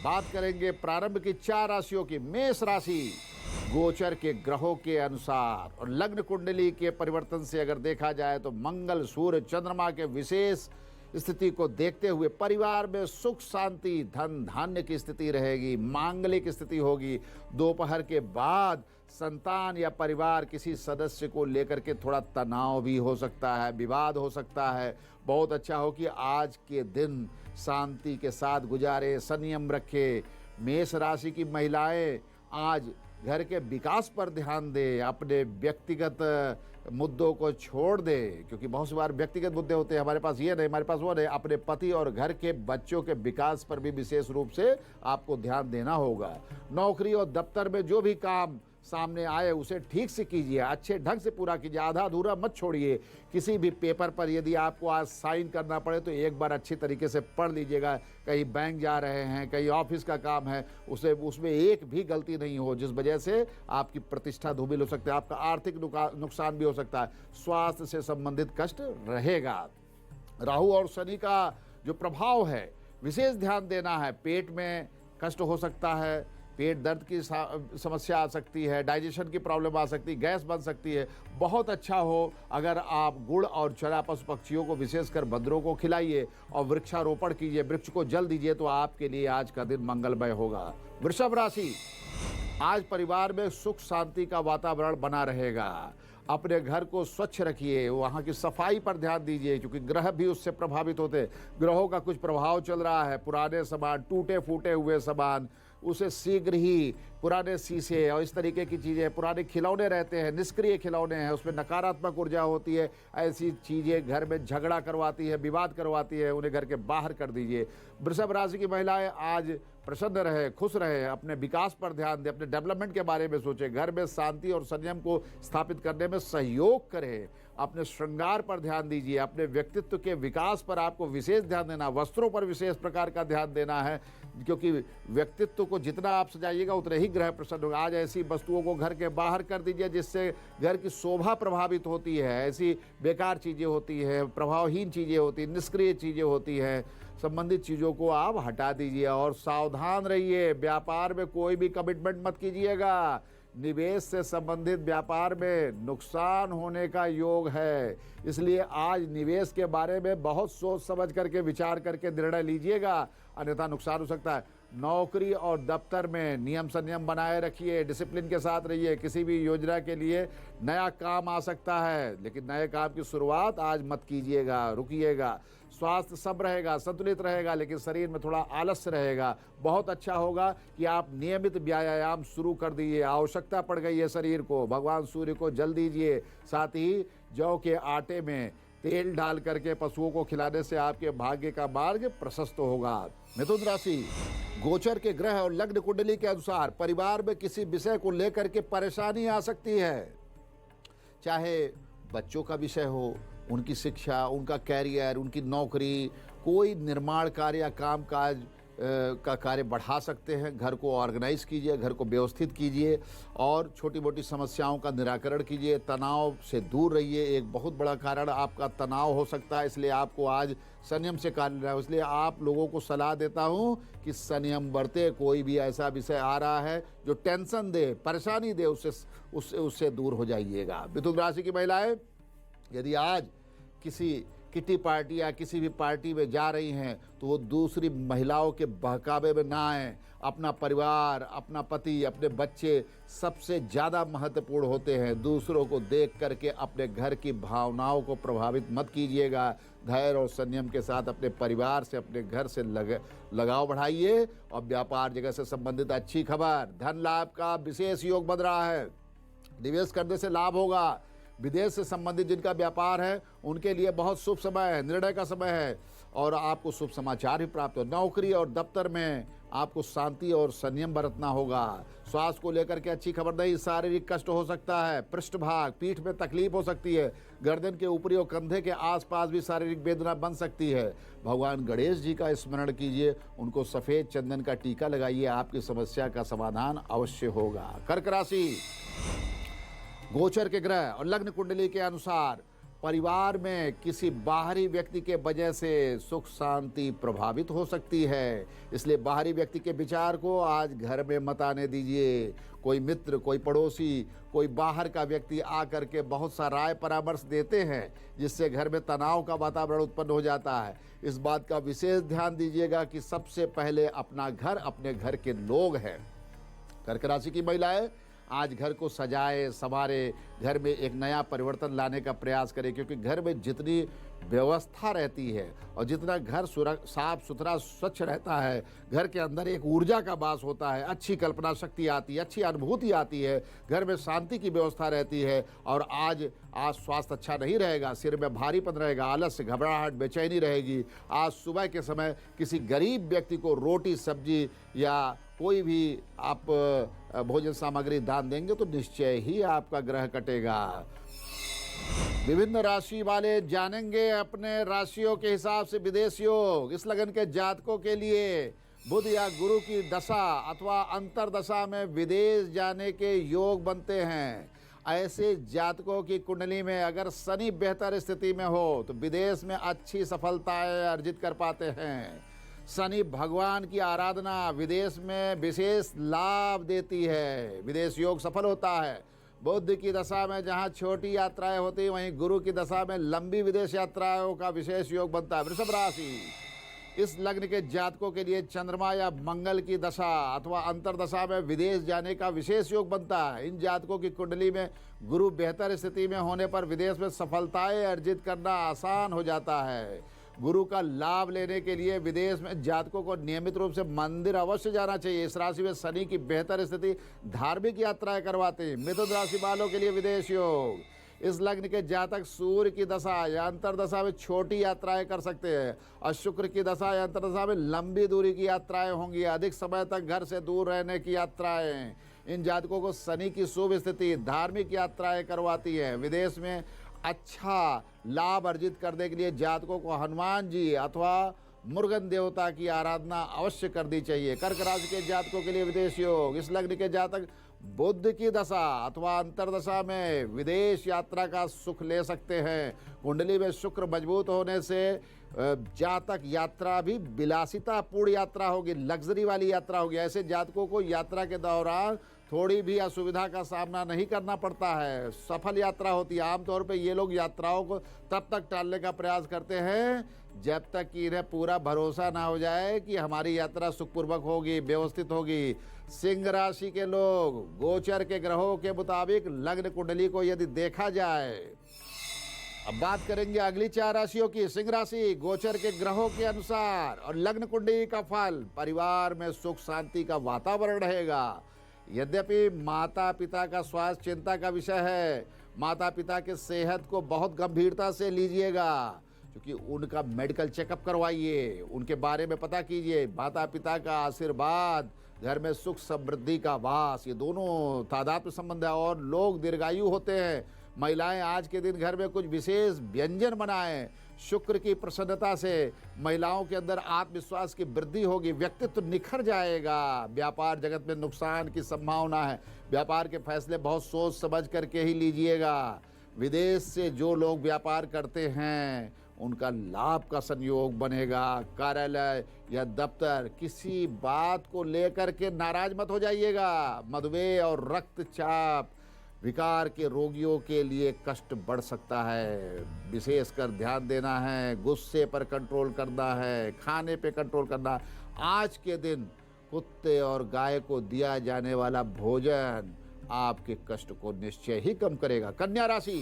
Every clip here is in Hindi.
बात करेंगे प्रारंभ की 4 राशियों की। मेष राशि, गोचर के ग्रहों के अनुसार और लग्न कुंडली के परिवर्तन से अगर देखा जाए तो मंगल, सूर्य, चंद्रमा के विशेष स्थिति को देखते हुए परिवार में सुख, शांति, धन धान्य की स्थिति रहेगी। मांगलिक स्थिति होगी। दोपहर के बाद संतान या परिवार किसी सदस्य को लेकर के थोड़ा तनाव भी हो सकता है, विवाद हो सकता है। बहुत अच्छा हो कि आज के दिन शांति के साथ गुजारे, संयम रखे। मेष राशि की महिलाएं आज घर के विकास पर ध्यान दें, अपने व्यक्तिगत मुद्दों को छोड़ दें, क्योंकि बहुत सी बार व्यक्तिगत मुद्दे होते हैं, हमारे पास ये नहीं, हमारे पास वो नहीं। अपने पति और घर के बच्चों के विकास पर भी विशेष रूप से आपको ध्यान देना होगा। नौकरी और दफ्तर में जो भी काम सामने आए उसे ठीक से कीजिए, अच्छे ढंग से पूरा कीजिए, आधा अधूरा मत छोड़िए। किसी भी पेपर पर यदि आपको आज साइन करना पड़े तो एक बार अच्छी तरीके से पढ़ लीजिएगा। कहीं बैंक जा रहे हैं, कहीं ऑफिस का काम है, उसमें एक भी गलती नहीं हो जिस वजह से आपकी प्रतिष्ठा धूमिल हो सकती है, आपका आर्थिक नुकसान भी हो सकता है। स्वास्थ्य से संबंधित कष्ट रहेगा। राहु और शनि का जो प्रभाव है विशेष ध्यान देना है। पेट में कष्ट हो सकता है, पेट दर्द की समस्या आ सकती है, डाइजेशन की प्रॉब्लम आ सकती है, गैस बन सकती है। बहुत अच्छा हो अगर आप गुड़ और चना पशु पक्षियों को, विशेषकर बंदरों को खिलाइए और वृक्षारोपण कीजिए, वृक्ष को जल दीजिए, तो आपके लिए आज का दिन मंगलमय होगा। वृषभ राशि, आज परिवार में सुख शांति का वातावरण बना रहेगा। अपने घर को स्वच्छ रखिए, वहाँ की सफाई पर ध्यान दीजिए, क्योंकि ग्रह भी उससे प्रभावित होते हैं। ग्रहों का कुछ प्रभाव चल रहा है। पुराने सामान, टूटे फूटे हुए सामान, उसे शीघ्र ही, पुराने शीशे और इस तरीके की चीज़ें, पुराने खिलौने रहते हैं, निष्क्रिय खिलौने हैं, उसमें नकारात्मक ऊर्जा होती है। ऐसी चीज़ें घर में झगड़ा करवाती है, विवाद करवाती है, उन्हें घर के बाहर कर दीजिए। वृषभ राशि की महिलाएं आज प्रसन्न रहे, खुश रहे, अपने विकास पर ध्यान दें, अपने डेवलपमेंट के बारे में सोचें, घर में शांति और संयम को स्थापित करने में सहयोग करें। अपने श्रृंगार पर ध्यान दीजिए, अपने व्यक्तित्व के विकास पर आपको विशेष ध्यान देना, वस्त्रों पर विशेष प्रकार का ध्यान देना है, क्योंकि व्यक्तित्व को जितना आप सजाइएगा उतने ही ग्रह प्रसन्न होगा। आज ऐसी वस्तुओं को घर के बाहर कर दीजिए जिससे घर की शोभा प्रभावित होती है। ऐसी बेकार चीज़ें होती हैं, प्रभावहीन चीज़ें होती हैं, निष्क्रिय चीज़ें होती हैं, संबंधित चीज़ों को आप हटा दीजिए। और सावधान रहिए, व्यापार में कोई भी कमिटमेंट मत कीजिएगा। निवेश से संबंधित व्यापार में नुकसान होने का योग है, इसलिए आज निवेश के बारे में बहुत सोच समझ करके, विचार करके निर्णय लीजिएगा, अन्यथा नुकसान हो सकता है। नौकरी और दफ्तर में नियम संयम बनाए रखिए, डिसिप्लिन के साथ रहिए। किसी भी योजना के लिए नया काम आ सकता है, लेकिन नए काम की शुरुआत आज मत कीजिएगा, रुकिएगा। स्वास्थ्य सब रहेगा, संतुलित रहेगा, लेकिन शरीर में थोड़ा आलस्य रहेगा। बहुत अच्छा होगा कि आप नियमित व्यायाम शुरू कर दीजिए। आवश्यकता पड़ गई है शरीर को, भगवान सूर्य को जल दीजिए। साथ ही जौ के आटे में तेल डाल करके पशुओं को खिलाने से आपके भाग्य का मार्ग प्रशस्त होगा। मिथुन राशि, गोचर के ग्रह और लग्न कुंडली के अनुसार परिवार में किसी विषय को लेकर के परेशानी आ सकती है। चाहे बच्चों का विषय हो, उनकी शिक्षा, उनका कैरियर, उनकी नौकरी, कोई निर्माण कार्य या काम काज का कार्य बढ़ा सकते हैं। घर को ऑर्गेनाइज कीजिए, घर को व्यवस्थित कीजिए और छोटी मोटी समस्याओं का निराकरण कीजिए। तनाव से दूर रहिए, एक बहुत बड़ा कारण आपका तनाव हो सकता है, इसलिए आपको आज संयम से कार्य लेना है। इसलिए आप लोगों को सलाह देता हूं कि संयम बरते। कोई भी ऐसा विषय आ रहा है जो टेंशन दे, परेशानी दे, उससे दूर हो जाइएगा। मिथुन राशि की महिलाएं, यदि आज किसी किटी पार्टी या किसी भी पार्टी में जा रही हैं तो वो दूसरी महिलाओं के बहकावे में ना आए। अपना परिवार, अपना पति, अपने बच्चे सबसे ज़्यादा महत्वपूर्ण होते हैं। दूसरों को देख करके अपने घर की भावनाओं को प्रभावित मत कीजिएगा। धैर्य और संयम के साथ अपने परिवार से, अपने घर से लगाव बढ़ाइए। और व्यापार जगत से संबंधित अच्छी खबर, धन लाभ का विशेष योग बन रहा है। निवेश करने से लाभ होगा। विदेश से संबंधित जिनका व्यापार है उनके लिए बहुत शुभ समय है, निर्णय का समय है और आपको शुभ समाचार भी प्राप्त हो। नौकरी और दफ्तर में आपको शांति और संयम बरतना होगा। स्वास्थ्य को लेकर के अच्छी खबर नहीं, शारीरिक कष्ट हो सकता है। पृष्ठभाग, पीठ में तकलीफ हो सकती है। गर्दन के ऊपरी और कंधे के आसपास भी शारीरिक वेदना बन सकती है। भगवान गणेश जी का स्मरण कीजिए, उनको सफ़ेद चंदन का टीका लगाइए, आपकी समस्या का समाधान अवश्य होगा। कर्क राशि, गोचर के ग्रह और लग्न कुंडली के अनुसार परिवार में किसी बाहरी व्यक्ति के वजह से सुख शांति प्रभावित हो सकती है, इसलिए बाहरी व्यक्ति के विचार को आज घर में मत आने दीजिए। कोई मित्र, कोई पड़ोसी, कोई बाहर का व्यक्ति आकर के बहुत सा राय परामर्श देते हैं, जिससे घर में तनाव का वातावरण उत्पन्न हो जाता है। इस बात का विशेष ध्यान दीजिएगा कि सबसे पहले अपना घर, अपने घर के लोग हैं। कर्क राशि की महिलाएं आज घर को सजाए संवारे, घर में एक नया परिवर्तन लाने का प्रयास करें, क्योंकि घर में जितनी व्यवस्था रहती है और जितना घर साफ सुथरा स्वच्छ रहता है, घर के अंदर एक ऊर्जा का वास होता है, अच्छी कल्पना शक्ति आती है, अच्छी अनुभूति आती है, घर में शांति की व्यवस्था रहती है। और आज स्वास्थ्य अच्छा नहीं रहेगा, सिर में भारीपन रहेगा, आलस्य, घबराहट, बेचैनी रहेगी। आज सुबह के समय किसी गरीब व्यक्ति को रोटी, सब्जी या कोई भी आप भोजन सामग्री दान देंगे तो निश्चय ही आपका ग्रह कटेगा। विभिन्न राशि वाले जानेंगे अपने राशियों के हिसाब से विदेश योग। इस लगन के जातकों के लिए बुध या गुरु की दशा अथवा अंतरदशा में विदेश जाने के योग बनते हैं। ऐसे जातकों की कुंडली में अगर शनि बेहतर स्थिति में हो तो विदेश में अच्छी सफलताएं अर्जित कर पाते हैं। शनि भगवान की आराधना विदेश में विशेष लाभ देती है, विदेश योग सफल होता है। बुध की दशा में जहां छोटी यात्राएं होती, वहीं गुरु की दशा में लंबी विदेश यात्राओं का विशेष योग बनता है। वृषभ राशि, इस लग्न के जातकों के लिए चंद्रमा या मंगल की दशा अथवा अंतरदशा में विदेश जाने का विशेष योग बनता है। इन जातकों की कुंडली में गुरु बेहतर स्थिति में होने पर विदेश में सफलताएं अर्जित करना आसान हो जाता है। गुरु का लाभ लेने के लिए विदेश में जातकों को नियमित रूप से मंदिर अवश्य जाना चाहिए। इस राशि में शनि की बेहतर स्थिति धार्मिक यात्राएं करवाते हैं। मिथुन राशि वालों के लिए विदेश योग, इस लग्न के जातक सूर्य की दशा या अंतरदशा में छोटी यात्राएं कर सकते हैं और शुक्र की दशा या अंतरदशा में लंबी दूरी की यात्राएं होंगी, अधिक समय तक घर से दूर रहने की यात्राएं। इन जातकों को शनि की शुभ स्थिति धार्मिक यात्राएं करवाती है। विदेश में अच्छा लाभ अर्जित करने के लिए जातकों को हनुमान जी अथवा मुर्गन देवता की आराधना अवश्य करनी चाहिए। कर्क राशि के जातकों के लिए विदेश योग, इस लग्न के जातक बुध की दशा अथवा अंतरदशा में विदेश यात्रा का सुख ले सकते हैं। कुंडली में शुक्र मजबूत होने से जातक यात्रा भी विलासितापूर्ण यात्रा होगी, लग्जरी वाली यात्रा होगी। ऐसे जातकों को यात्रा के दौरान थोड़ी भी असुविधा का सामना नहीं करना पड़ता है, सफल यात्रा होती है। आमतौर पे ये लोग यात्राओं को तब तक टालने का प्रयास करते हैं जब तक कि इन्हें पूरा भरोसा ना हो जाए कि हमारी यात्रा सुखपूर्वक होगी, व्यवस्थित होगी। सिंह राशि के लोग, गोचर के ग्रहों के मुताबिक लग्न कुंडली को यदि देखा जाए, अब बात करेंगे अगली 4 राशियों की। सिंह राशि, गोचर के ग्रहों के अनुसार और लग्न कुंडली का फल, परिवार में सुख शांति का वातावरण रहेगा। यद्यपि माता पिता का स्वास्थ्य चिंता का विषय है, माता पिता के सेहत को बहुत गंभीरता से लीजिएगा, क्योंकि उनका मेडिकल चेकअप करवाइए, उनके बारे में पता कीजिए। माता पिता का आशीर्वाद, घर में सुख समृद्धि का वास, ये दोनों तादात्म्य संबंध है और लोग दीर्घायु होते हैं। महिलाएं आज के दिन घर में कुछ विशेष व्यंजन बनाएं। शुक्र की प्रसन्नता से महिलाओं के अंदर आत्मविश्वास की वृद्धि होगी, व्यक्तित्व निखर जाएगा। व्यापार जगत में नुकसान की संभावना है, व्यापार के फैसले बहुत सोच समझ करके ही लीजिएगा। विदेश से जो लोग व्यापार करते हैं उनका लाभ का संयोग बनेगा। कार्यालय या दफ्तर, किसी बात को लेकर के नाराज मत हो जाइएगा। मधुमेह और रक्तचाप विकार के रोगियों के लिए कष्ट बढ़ सकता है, विशेषकर ध्यान देना है। गुस्से पर कंट्रोल करना है, खाने पे कंट्रोल करना। आज के दिन कुत्ते और गाय को दिया जाने वाला भोजन आपके कष्ट को निश्चय ही कम करेगा। कन्या राशि,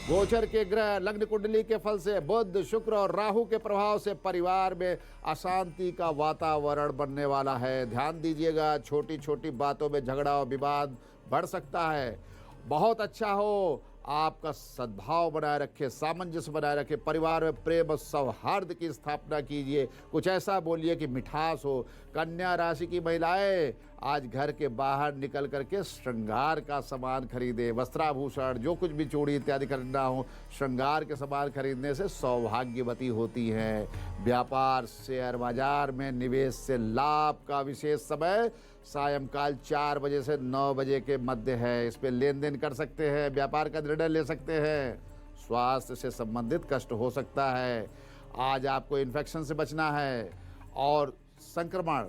गोचर के ग्रह लग्न कुंडली के फल से बुध, शुक्र और राहु के प्रभाव से परिवार में अशांति का वातावरण बनने वाला है। ध्यान दीजिएगा, छोटी छोटी बातों में झगड़ा और विवाद बढ़ सकता है। बहुत अच्छा हो आपका सद्भाव बनाए रखे, सामंजस्य बनाए रखे, परिवार में प्रेम और सौहार्द की स्थापना कीजिए। कुछ ऐसा बोलिए कि मिठास हो। कन्या राशि की महिलाएं आज घर के बाहर निकल करके श्रृंगार का सामान खरीदे, वस्त्राभूषण, जो कुछ भी चूड़ी इत्यादि खरीदना हो, श्रृंगार के सामान खरीदने से सौभाग्यवती होती हैं। व्यापार, शेयर बाजार में निवेश से लाभ का विशेष समय सायंकाल 4 बजे से 9 बजे के मध्य है। इस पे लेन देन कर सकते हैं, व्यापार का निर्णय ले सकते हैं। स्वास्थ्य से संबंधित कष्ट हो सकता है। आज आपको इन्फेक्शन से बचना है और संक्रमण,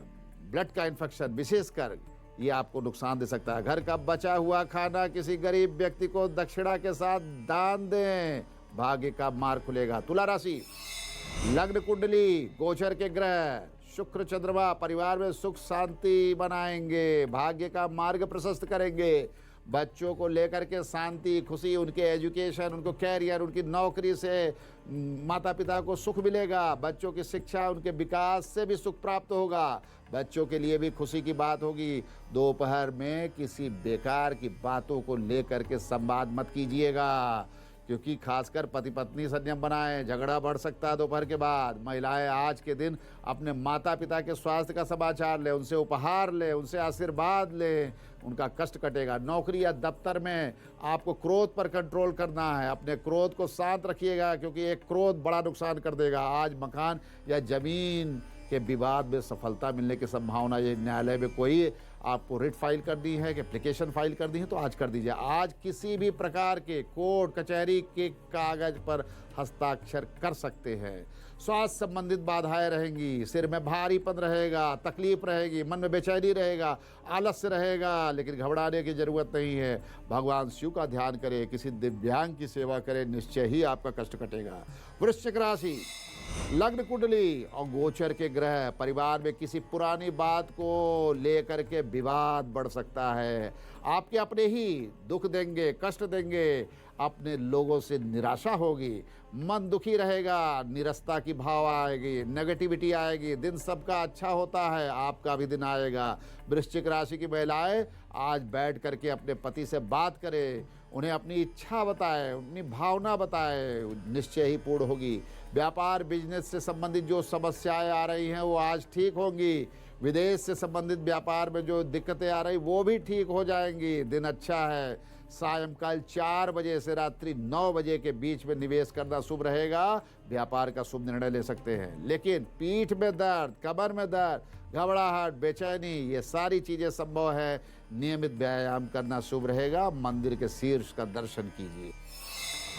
ब्लड का इन्फेक्शन विशेषकर ये आपको नुकसान दे सकता है। घर का बचा हुआ खाना किसी गरीब व्यक्ति को दक्षिणा के साथ दान दें, भाग्य का मार्ग खुलेगा। तुला राशि, लग्न कुंडली, गोचर के ग्रह शुक्र चंद्रमा परिवार में सुख शांति बनाएंगे, भाग्य का मार्ग प्रशस्त करेंगे। बच्चों को लेकर के शांति, खुशी, उनके एजुकेशन, उनको कैरियर, उनकी नौकरी से माता पिता को सुख मिलेगा। बच्चों की शिक्षा, उनके विकास से भी सुख प्राप्त होगा। बच्चों के लिए भी खुशी की बात होगी। दोपहर में किसी बेकार की बातों को लेकर के संवाद मत कीजिएगा, क्योंकि खासकर पति पत्नी संयम बनाएं, झगड़ा बढ़ सकता है दोपहर के बाद। महिलाएं आज के दिन अपने माता पिता के स्वास्थ्य का समाचार लें, उनसे उपहार लें, उनसे आशीर्वाद लें, उनका कष्ट कटेगा। नौकरी या दफ्तर में आपको क्रोध पर कंट्रोल करना है, अपने क्रोध को शांत रखिएगा, क्योंकि एक क्रोध बड़ा नुकसान कर देगा। आज मकान या जमीन के विवाद में सफलता मिलने की संभावना, ये न्यायालय में कोई आपको रिट फाइल करनी है कि एप्लीकेशन फाइल करनी है तो आज कर दीजिए। आज किसी भी प्रकार के कोर्ट कचहरी के कागज पर हस्ताक्षर कर सकते हैं। स्वास्थ्य संबंधित बाधाएं रहेंगी, सिर में भारीपन रहेगा, तकलीफ रहेगी, मन में बेचैनी रहेगा, आलस्य रहेगा, लेकिन घबराने की जरूरत नहीं है। भगवान शिव का ध्यान करें, किसी दिव्यांग की सेवा करें, निश्चय ही आपका कष्ट कटेगा। वृश्चिक राशि, लग्न कुंडली और गोचर के ग्रह परिवार में किसी पुरानी बात को लेकर के विवाद बढ़ सकता है। आपके अपने ही दुख देंगे, कष्ट देंगे, अपने लोगों से निराशा होगी, मन दुखी रहेगा, निरस्ता की भाव आएगी, नेगेटिविटी आएगी। दिन सबका अच्छा होता है, आपका भी दिन आएगा। वृश्चिक राशि की महिलाएं आज बैठ करके अपने पति से बात करें, उन्हें अपनी इच्छा बताएं, अपनी भावना बताएं, निश्चय ही पूर्ण होगी। व्यापार बिजनेस से संबंधित जो समस्याएं आ रही हैं वो आज ठीक होंगी। विदेश से संबंधित व्यापार में जो दिक्कतें आ रही वो भी ठीक हो जाएंगी। दिन अच्छा है। सायंकाल 4 बजे से रात्रि 9 बजे के बीच में निवेश करना शुभ रहेगा। व्यापार का शुभ निर्णय ले सकते हैं, लेकिन पीठ में दर्द, कमर में दर्द, घबराहट, बेचैनी, ये सारी चीजें संभव है। नियमित व्यायाम करना शुभ रहेगा। मंदिर के शीर्ष का दर्शन कीजिए।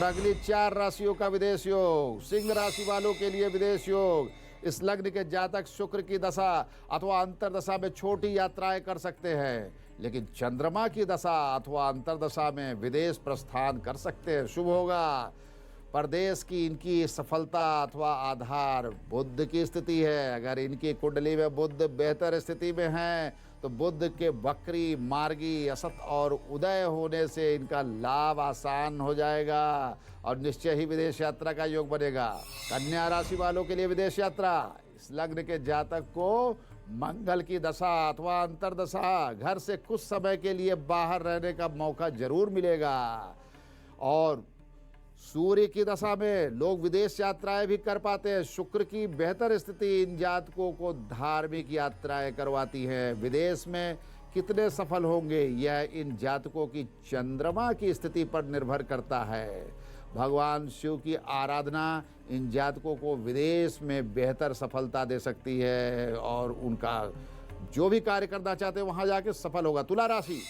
अगली 4 राशियों का विदेश योग। सिंह राशि वालों के लिए विदेश योग। इस लग्न के जातक शुक्र की दशा अथवा अंतरदशा में छोटी यात्राएं कर सकते हैं, लेकिन चंद्रमा की दशा अथवा अंतरदशा में विदेश प्रस्थान कर सकते हैं। शुभ होगा। परदेश की इनकी सफलता अथवा आधार बुध की स्थिति है। अगर इनकी कुंडली में बुध बेहतर स्थिति में है तो बुध के वक्री, मार्गी, असत और उदय होने से इनका लाभ आसान हो जाएगा और निश्चय ही विदेश यात्रा का योग बनेगा। कन्या राशि वालों के लिए विदेश यात्रा। इस लग्न के जातक को मंगल की दशा अथवा अंतरदशा घर से कुछ समय के लिए बाहर रहने का मौका जरूर मिलेगा और सूर्य की दशा में लोग विदेश यात्राएं भी कर पाते हैं। शुक्र की बेहतर स्थिति इन जातकों को धार्मिक यात्राएं करवाती है। विदेश में कितने सफल होंगे यह इन जातकों की चंद्रमा की स्थिति पर निर्भर करता है। भगवान शिव की आराधना इन जातकों को विदेश में बेहतर सफलता दे सकती है और उनका जो भी कार्य करना चाहते हैं वहां जाके सफल होगा। तुला राशि,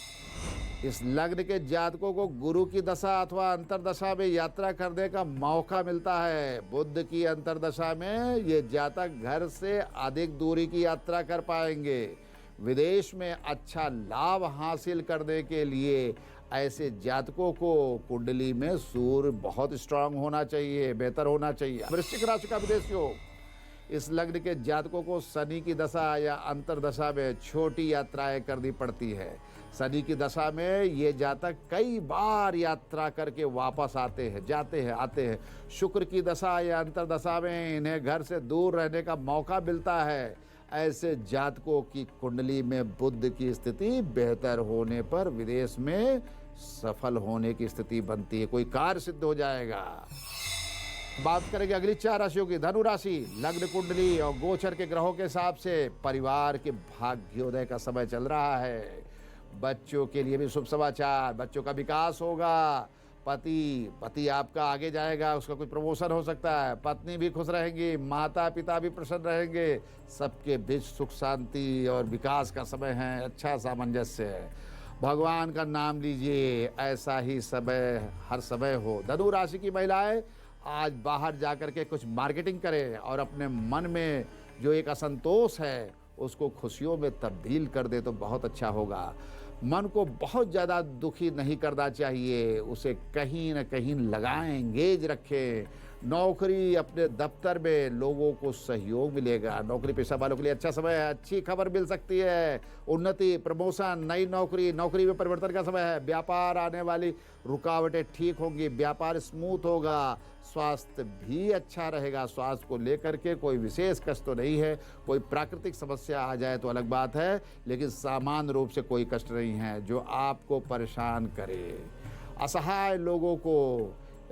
इस लग्न के जातकों को गुरु की दशा अथवा अंतरदशा में यात्रा करने का मौका मिलता है। बुध की अंतरदशा में ये जातक घर से अधिक दूरी की यात्रा कर पाएंगे। विदेश में अच्छा लाभ हासिल करने के लिए ऐसे जातकों को कुंडली में सूर्य बहुत स्ट्रांग होना चाहिए, बेहतर होना चाहिए। वृश्चिक राशि का विदेश योग। इस लग्न के जातकों को शनि की दशा या अंतरदशा में छोटी यात्राएं करनी पड़ती है। शनि की दशा में ये जातक कई बार यात्रा करके वापस आते हैं। शुक्र की दशा या अंतरदशा में इन्हें घर से दूर रहने का मौका मिलता है। ऐसे जातकों की कुंडली में बुध की स्थिति बेहतर होने पर विदेश में सफल होने की स्थिति बनती है, कोई कार्य सिद्ध हो जाएगा। बात करेंगे अगली 4 राशियों की। धनु राशि, लग्न कुंडली और गोचर के ग्रहों के हिसाब से परिवार के भाग्योदय का समय चल रहा है। बच्चों के लिए भी शुभ समाचार, बच्चों का विकास होगा। पति आपका आगे जाएगा, उसका कोई प्रमोशन हो सकता है। पत्नी भी खुश रहेंगी, माता पिता भी प्रसन्न रहेंगे। सबके बीच सुख शांति और विकास का समय है, अच्छा सामंजस्य है। भगवान का नाम लीजिए, ऐसा ही समय हर समय हो। धनु राशि की महिलाएं आज बाहर जाकर के कुछ मार्केटिंग करें और अपने मन में जो एक असंतोष है उसको खुशियों में तब्दील कर दे तो बहुत अच्छा होगा। मन को बहुत ज़्यादा दुखी नहीं करना चाहिए, उसे कहीं न कहीं लगाएं, एंगेज रखें। नौकरी, अपने दफ्तर में लोगों को सहयोग मिलेगा। नौकरी पेशा वालों के लिए अच्छा समय है, अच्छी खबर मिल सकती है। उन्नति, प्रमोशन, नई नौकरी, नौकरी में परिवर्तन का समय है। व्यापार, आने वाली रुकावटें ठीक होंगी, व्यापार स्मूथ होगा। स्वास्थ्य भी अच्छा रहेगा। स्वास्थ्य को लेकर के कोई विशेष कष्ट तो नहीं है। कोई प्राकृतिक समस्या आ जाए तो अलग बात है, लेकिन सामान्य रूप से कोई कष्ट नहीं है जो आपको परेशान करे। असहाय लोगों को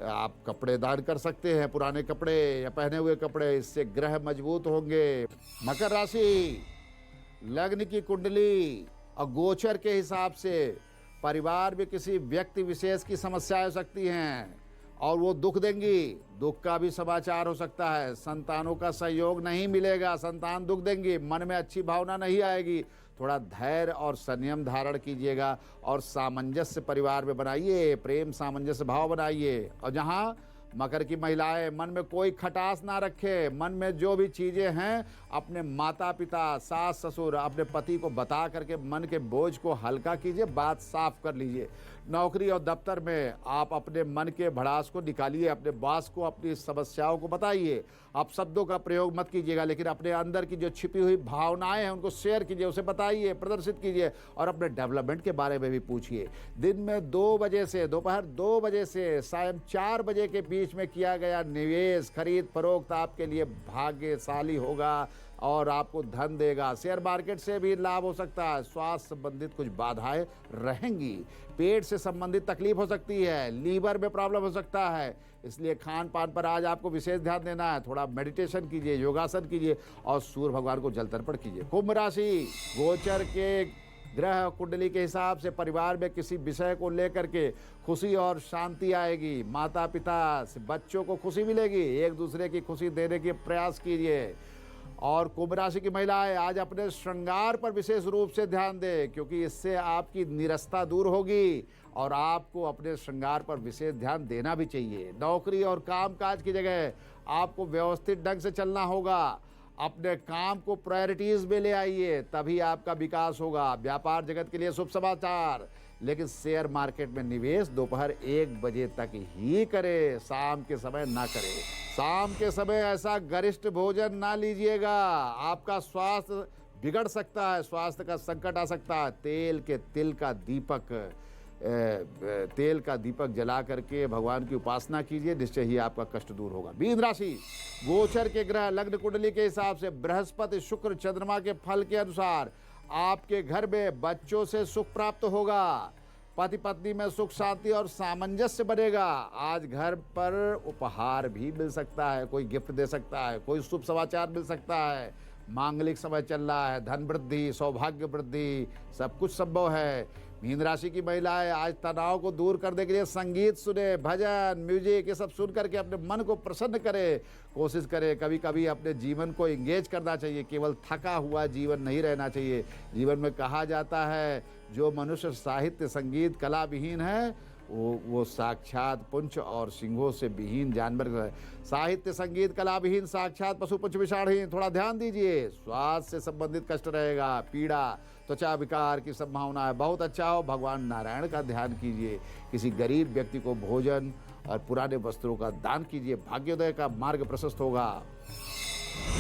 आप कपड़े दान कर सकते हैं, पुराने कपड़े या पहने हुए कपड़े, इससे ग्रह मजबूत होंगे। मकर राशि, लग्न की कुंडली और गोचर के हिसाब से परिवार में किसी व्यक्ति विशेष की समस्याएं हो सकती हैं और वो दुख देंगी। दुख का भी समाचार हो सकता है। संतानों का सहयोग नहीं मिलेगा, संतान दुख देंगी, मन में अच्छी भावना नहीं आएगी। थोड़ा धैर्य और संयम धारण कीजिएगा और सामंजस्य परिवार में बनाइए, प्रेम सामंजस्य भाव बनाइए। और जहाँ मकर की महिलाएं मन में कोई खटास ना रखे, मन में जो भी चीज़ें हैं अपने माता पिता, सास ससुर, अपने पति को बता करके मन के बोझ को हल्का कीजिए, बात साफ कर लीजिए। नौकरी और दफ्तर में आप अपने मन के भड़ास को निकालिए, अपने बॉस को अपनी समस्याओं को बताइए। आप शब्दों का प्रयोग मत कीजिएगा, लेकिन अपने अंदर की जो छिपी हुई भावनाएं हैं उनको शेयर कीजिए, उसे बताइए, प्रदर्शित कीजिए और अपने डेवलपमेंट के बारे में भी पूछिए। दिन में 2 बजे से दोपहर 2 बजे से सायं 4 बजे के बीच में किया गया निवेश, खरीद फरोख्त आपके लिए भाग्यशाली होगा और आपको धन देगा। शेयर मार्केट से भी लाभ हो सकता है। स्वास्थ्य संबंधित कुछ बाधाएं रहेंगी। पेट से संबंधित तकलीफ हो सकती है, लीवर में प्रॉब्लम हो सकता है, इसलिए खान पान पर आज आपको विशेष ध्यान देना है। थोड़ा मेडिटेशन कीजिए, योगासन कीजिए और सूर्य भगवान को जल तर्पण कीजिए। कुंभ राशि, गोचर के ग्रह कुंडली के हिसाब से परिवार में किसी विषय को लेकर के खुशी और शांति आएगी। माता पिता से बच्चों को खुशी मिलेगी, एक दूसरे की खुशी देने के प्रयास कीजिए। और कुंभ राशि की महिलाएं आज अपने श्रृंगार पर विशेष रूप से ध्यान दें, क्योंकि इससे आपकी निरस्ता दूर होगी और आपको अपने श्रृंगार पर विशेष ध्यान देना भी चाहिए। नौकरी और कामकाज की जगह आपको व्यवस्थित ढंग से चलना होगा। अपने काम को प्रायोरिटीज में ले आइए, तभी आपका विकास होगा। व्यापार जगत के लिए शुभ समाचार, लेकिन शेयर मार्केट में निवेश दोपहर 1 बजे तक ही करें, शाम के समय ना करें। शाम के समय ऐसा गरिष्ठ भोजन ना लीजिएगा, आपका स्वास्थ्य बिगड़ सकता है, स्वास्थ्य का संकट आ सकता है। तेल का दीपक जला करके भगवान की उपासना कीजिए, निश्चय ही आपका कष्ट दूर होगा। मीन राशि, गोचर के ग्रह लग्न कुंडली के हिसाब से बृहस्पति, शुक्र, चंद्रमा के फल के अनुसार आपके घर में बच्चों से सुख प्राप्त होगा। पति पत्नी में सुख शांति और सामंजस्य बनेगा। आज घर पर उपहार भी मिल सकता है, कोई गिफ्ट दे सकता है, कोई शुभ समाचार मिल सकता है। मांगलिक समय चल रहा है, धन वृद्धि, सौभाग्य वृद्धि, सब कुछ संभव है। मीन राशि की महिलाएं आज तनाव को दूर करने के लिए संगीत सुने, भजन, म्यूजिक, ये सब सुन करके अपने मन को प्रसन्न करें। कोशिश करें, कभी कभी अपने जीवन को एंगेज करना चाहिए, केवल थका हुआ जीवन नहीं रहना चाहिए। जीवन में कहा जाता है जो मनुष्य साहित्य संगीत कला विहीन है वो साक्षात पुंछ और सिंहों से विहीन जानवर है। साहित्य संगीत कला विहीन साक्षात पशु पुंछ विषाणहीन। थोड़ा ध्यान दीजिए, स्वास्थ्य से संबंधित कष्ट रहेगा, पीड़ा, त्वचा विकार की संभावना है। बहुत अच्छा हो, भगवान नारायण का ध्यान कीजिए। किसी गरीब व्यक्ति को भोजन और पुराने वस्त्रों का दान कीजिए, भाग्योदय का मार्ग प्रशस्त होगा।